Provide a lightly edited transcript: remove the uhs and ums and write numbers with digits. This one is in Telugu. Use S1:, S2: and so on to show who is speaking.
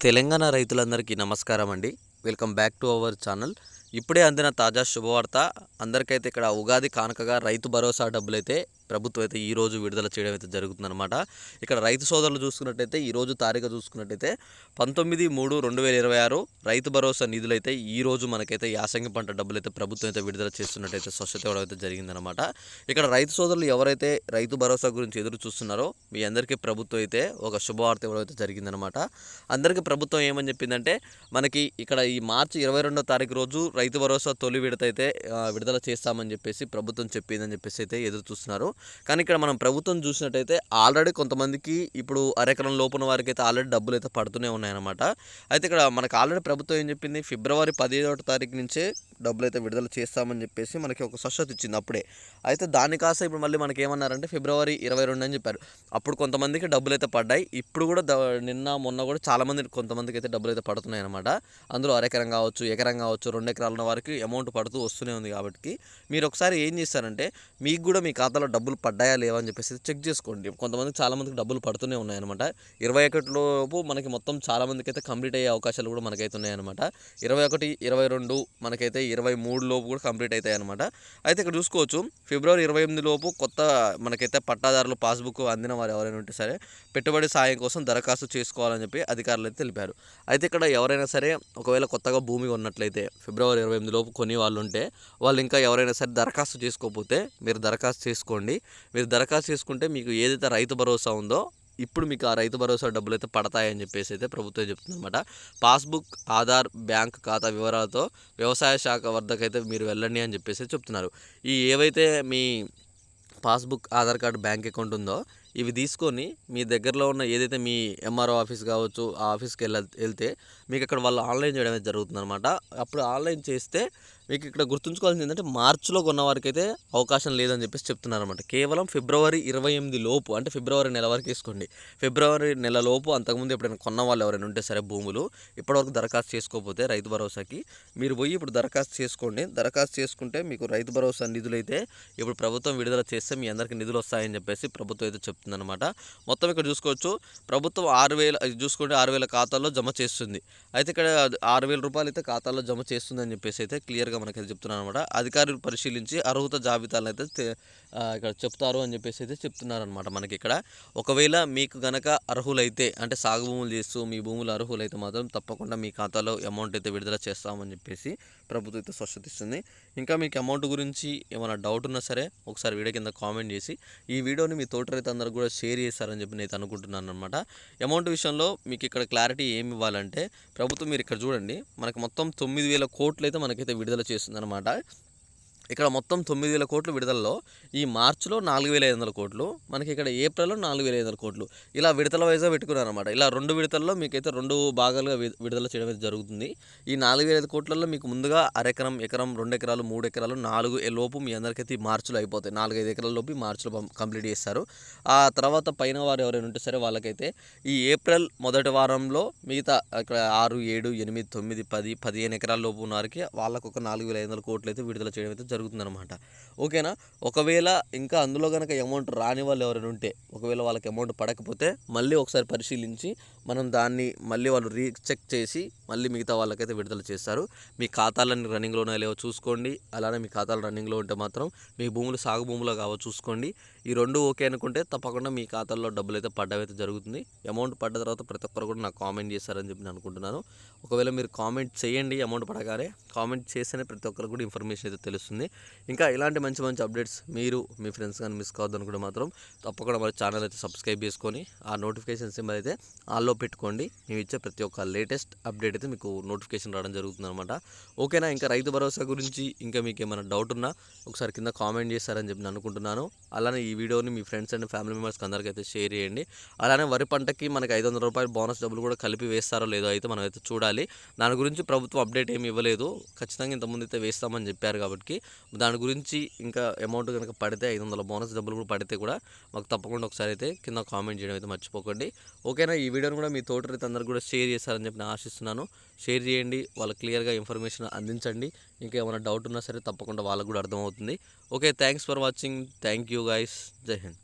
S1: తెలంగాణ రైతులందరికీ నమస్కారం అండి. Welcome back to our channel. ఇప్పుడే అందిన తాజా శుభవార్త. అందరికైతే ఇక్కడ ఉగాది కానుకగా రైతు భరోసా డబ్బులైతే ప్రభుత్వం అయితే ఈరోజు విడుదల చేయడం అయితే జరుగుతుందన్నమాట. ఇక్కడ రైతు సోదరులు చూసుకున్నట్టయితే ఈరోజు తారీఖు చూసుకున్నట్టయితే 19/3/2026 రైతు భరోసా నిధులైతే ఈరోజు మనకైతే యాసంగి పంట డబ్బులైతే ప్రభుత్వం అయితే విడుదల చేస్తున్నట్టయితే స్పష్టత ఇవ్వడం అయితే జరిగిందనమాట. ఇక్కడ రైతు సోదరులు ఎవరైతే రైతు భరోసా గురించి ఎదురు చూస్తున్నారో మీ అందరికీ ప్రభుత్వం అయితే ఒక శుభవార్త ఇవ్వడం అయితే జరిగిందనమాట. అందరికీ ప్రభుత్వం ఏమని చెప్పిందంటే మనకి ఇక్కడ ఈ మార్చి 22వ తారీఖు రోజు రైతు భరోసా తొలి విడత అయితే విడుదల చేస్తామని చెప్పేసి ప్రభుత్వం చెప్పిందని చెప్పేసి అయితే ఎదురు చూస్తున్నారు. కానీ ఇక్కడ మనం ప్రభుత్వం చూసినట్టయితే ఆల్రెడీ కొంతమందికి ఇప్పుడు అరెకరం లోపున వారికి అయితే ఆల్రెడీ డబ్బులు అయితే పడుతూనే ఉన్నాయన్నమాట. అయితే ఇక్కడ మనకు ఆల్రెడీ ప్రభుత్వం ఏం చెప్పింది, ఫిబ్రవరి 15వ తారీఖు నుంచే డబ్బులు అయితే విడుదల చేస్తామని చెప్పేసి మనకి ఒక స్పష్టత ఇచ్చింది అప్పుడే. అయితే దాన్ని కాస్త ఇప్పుడు మళ్ళీ మనకి ఏమన్నారంటే ఫిబ్రవరి 22 అని చెప్పారు. అప్పుడు కొంతమందికి డబ్బులు అయితే పడ్డాయి. ఇప్పుడు కూడా నిన్న మొన్న కూడా చాలామంది కొంతమందికి అయితే డబ్బులు అయితే పడుతున్నాయి అనమాట. అందులో అరెకరం కావచ్చు, ఎకరం కావచ్చు, 2 ఎకరాల ఉన్న వారికి అమౌంట్ పడుతూ వస్తూనే ఉంది. కాబట్టి మీరు ఒకసారి ఏం చేస్తారంటే మీకు కూడా మీ ఖాతాలో డబ్బులు పడ్డాయా లేవా అని చెప్పేసి చెక్ చేసుకోండి. కొంతమందికి చాలామందికి డబ్బులు పడుతూనే ఉన్నాయన్నమాట. 21 లోపు మనకి మొత్తం చాలామందికి అయితే కంప్లీట్ అయ్యే అవకాశాలు కూడా మనకైతే ఉన్నాయన్నమాట. 21, 22 మనకైతే 23 లోపు కూడా కంప్లీట్ అవుతాయి అనమాట. అయితే ఇక్కడ చూసుకోవచ్చు ఫిబ్రవరి 28 లోపు కొత్త మనకైతే పట్టాదారులు పాస్బుక్ అందిన వారు ఎవరైనా ఉంటే సరే పెట్టుబడి సాయం కోసం దరఖాస్తు చేసుకోవాలని చెప్పి అధికారులు అయితే తెలిపారు. అయితే ఇక్కడ ఎవరైనా సరే ఒకవేళ కొత్తగా భూమి ఉన్నట్లయితే ఫిబ్రవరి 28 లోపు కొని వాళ్ళు ఉంటే వాళ్ళు ఇంకా ఎవరైనా సరే దరఖాస్తు చేసుకోకపోతే మీరు దరఖాస్తు చేసుకోండి. మీరు దరఖాస్తు చేసుకుంటే మీకు ఏదైతే రైతు భరోసా ఉందో ఇప్పుడు మీకు ఆ రైతు భరోసా డబ్బులు అయితే పడతాయని చెప్పేసి అయితే ప్రభుత్వం చెప్తుంది అనమాట. పాస్బుక్, ఆధార్, బ్యాంక్ ఖాతా వివరాలతో వ్యవసాయ శాఖ వద్దకైతే మీరు వెళ్ళండి అని చెప్పేసి చెప్తున్నారు. ఈ ఏవైతే మీ passbook, Aadhaar card, bank account ఉందో ఇవి తీసుకొని మీ దగ్గరలో ఉన్న ఏదైతే మీ ఎంఆర్ఓ ఆఫీస్ కావచ్చు ఆ ఆఫీస్కి వెళ్తే మీకు అక్కడ వాళ్ళు ఆన్లైన్ చేయడం అయితే జరుగుతుంది అనమాట. అప్పుడు ఆన్లైన్ చేస్తే మీకు ఇక్కడ గుర్తుంచుకోవాల్సింది ఏంటంటే మార్చిలో కొన్న వారికి అయితే అవకాశం లేదని చెప్పేసి చెప్తున్నారు అనమాట. కేవలం ఫిబ్రవరి 28 లోపు అంటే ఫిబ్రవరి నెల వరకు వేసుకోండి. ఫిబ్రవరి నెల లోపు అంతకుముందు ఎప్పుడైనా కొన్న వాళ్ళు ఎవరైనా ఉంటే సరే భూములు ఇప్పటివరకు దరఖాస్తు చేసుకోకపోతే రైతు భరోసాకి మీరు పోయి ఇప్పుడు దరఖాస్తు చేసుకోండి. దరఖాస్తు చేసుకుంటే మీకు రైతు భరోసా నిధులైతే ఇప్పుడు ప్రభుత్వం విడుదల చేస్తే మీ అందరికీ నిధులు వస్తాయని చెప్పేసి ప్రభుత్వం అయితే చెప్తుందన్నమాట. మొత్తం ఇక్కడ చూసుకోవచ్చు ప్రభుత్వం 6,000 చూసుకుంటే 6,000 ఖాతాల్లో జమ చేస్తుంది. అయితే ఇక్కడ 6,000 రూపాయలు అయితే ఖాతాల్లో జమ చేస్తుందని చెప్పేసి అయితే క్లియర్గా మనకైతే చెప్తున్నారు అనమాట. అధికారులు పరిశీలించి అర్హత జాబితాలను అయితే ఇక్కడ చెప్తారు అని చెప్పేసి అయితే చెప్తున్నారనమాట. మనకి ఇక్కడ ఒకవేళ మీకు గనక అర్హులైతే అంటే సాగు భూములు చేస్తూ మీ భూములు అర్హులైతే మాత్రం తప్పకుండా మీ ఖాతాలో అమౌంట్ అయితే విడుదల చేస్తామని చెప్పేసి ప్రభుత్వం అయితే స్పష్టత ఇస్తుంది. ఇంకా మీకు అమౌంట్ గురించి ఏమైనా డౌట్ ఉన్నా సరే ఒకసారి వీడియో కింద కామెంట్ చేసి ఈ వీడియోని మీ తోటి రైతు అందరూ కూడా షేర్ చేస్తారని చెప్పి నేను అనుకుంటున్నాను అనమాట. అమౌంట్ విషయంలో మీకు ఇక్కడ క్లారిటీ ఏమి ఇవ్వాలంటే ప్రభుత్వం మీరు ఇక్కడ చూడండి మనకి మొత్తం 9,000 కోట్లు అయితే మనకైతే విడుదల చేస్తుందన్నమాట. ఇక్కడ మొత్తం 9,000 కోట్లు విడుదలలో ఈ మార్చిలో 4,500 కోట్లు, మనకి ఇక్కడ ఏప్రిల్లో 4,500 కోట్లు ఇలా విడతల వైజ్గా పెట్టుకున్నారనమాట. ఇలా 2 విడతల్లో మీకైతే 2 భాగాలుగా విడుదల చేయడం అయితే జరుగుతుంది. ఈ 4,500 కోట్లలో మీకు ముందుగా అరెకరం, ఎకరం, 2 ఎకరాలు, 3 ఎకరాలు, 4 లోపు మీ అందరికైతే ఈ మార్చిలో అయిపోతాయి. 4-5 ఎకరాల లోపు మార్చిలో కంప్లీట్ చేస్తారు. ఆ తర్వాత పైన వారు ఎవరైనా ఉంటే సరే వాళ్ళకైతే ఈ ఏప్రిల్ మొదటి వారంలో మిగతా ఇక్కడ 6, 7, 8, 9, 10, 15 ఎకరాల లోపు ఉన్న వారికి వాళ్ళకు ఒక 4,500 కోట్లు అయితే విడుదల చేయడం అయితే జరుగుతుందన్నమాట. ఓకేనా. ఒకవేళ ఇంకా అందులో కనుక అమౌంట్ రాని వాళ్ళు ఎవరైనా ఉంటే ఒకవేళ వాళ్ళకి అమౌంట్ పడకపోతే మళ్ళీ ఒకసారి పరిశీలించి మనం దాన్ని మళ్ళీ వాళ్ళు రీచెక్ చేసి మళ్ళీ మిగతా వాళ్ళకైతే విడుదల చేస్తారు. మీ ఖాతాలన్నీ రన్నింగ్లోనే లేవో చూసుకోండి. అలానే మీ ఖాతాలు రన్నింగ్లో ఉంటే మాత్రం మీ భూములు సాగు భూములు కావో చూసుకోండి. ఈ 2 ఓకే అనుకుంటే తప్పకుండా మీ ఖాతాల్లో డబ్బులు అయితే పడ్డవైతే జరుగుతుంది. అమౌంట్ పడ్డ తర్వాత ప్రతి ఒక్కరు కూడా నాకు కామెంట్ చేస్తారని చెప్పి నేను అనుకుంటున్నాను. ఒకవేళ మీరు కామెంట్ చేయండి, అమౌంట్ పడగానే కామెంట్ చేస్తేనే ప్రతి ఒక్కరికి కూడా ఇన్ఫర్మేషన్ అయితే తెలుస్తుంది. ఇంకా ఇలాంటి మంచి మంచి అప్డేట్స్ మీరు మీ ఫ్రెండ్స్ కానీ మిస్ కావద్దు అనుకుంటే మాత్రం తప్పకుండా మన ఛానల్ అయితే సబ్స్క్రైబ్ చేసుకొని ఆ నోటిఫికేషన్ సింబల్ అయితే ఆల్లో పెట్టుకోండి. మేము ఇచ్చే ప్రతి ఒక్క లేటెస్ట్ అప్డేట్ అయితే మీకు నోటిఫికేషన్ రావడం జరుగుతుంది అనమాట. ఓకేనా. ఇంకా రైతు భరోసా గురించి ఇంకా మీకు ఏమైనా డౌట్ ఉన్నా ఒకసారి కింద కామెంట్ చేస్తారని చెప్పి నేను అనుకుంటున్నాను. అలానే ఈ వీడియోని మీ ఫ్రెండ్స్ అండ్ ఫ్యామిలీ మెంబర్స్కి అందరికీ అయితే షేర్ చేయండి. అలానే వరి పంటకి మనకి 500 రూపాయలు బోనస్ డబ్బులు కూడా కలిపి వేస్తారో లేదో అయితే మనం అయితే చూడాలి. దాని గురించి ప్రభుత్వం అప్డేట్ ఏమి ఇవ్వలేదు. ఖచ్చితంగా ఇంతకుముందు అయితే వేస్తామని చెప్పారు కాబట్టి దాని గురించి ఇంకా అమౌంట్ కనుక పడితే 500 బోనస్ డబ్బులు కూడా పడితే కూడా మాకు తప్పకుండా ఒకసారి అయితే కింద కామెంట్ చేయడం అయితే మర్చిపోకండి. ఓకేనా. ఈ వీడియోని కూడా మీ తోటి రైతు అందరికీ కూడా షేర్ చేస్తారని చెప్పి నేను ఆశిస్తున్నాను. షేర్ చేయండి, వాళ్ళకి క్లియర్గా ఇన్ఫర్మేషన్ అందించండి. ఇంకా ఏమైనా డౌట్ ఉన్నా సరే తప్పకుండా వాళ్ళకు కూడా అర్థమవుతుంది. Okay, thanks for watching. Thank you guys. జై హింద్.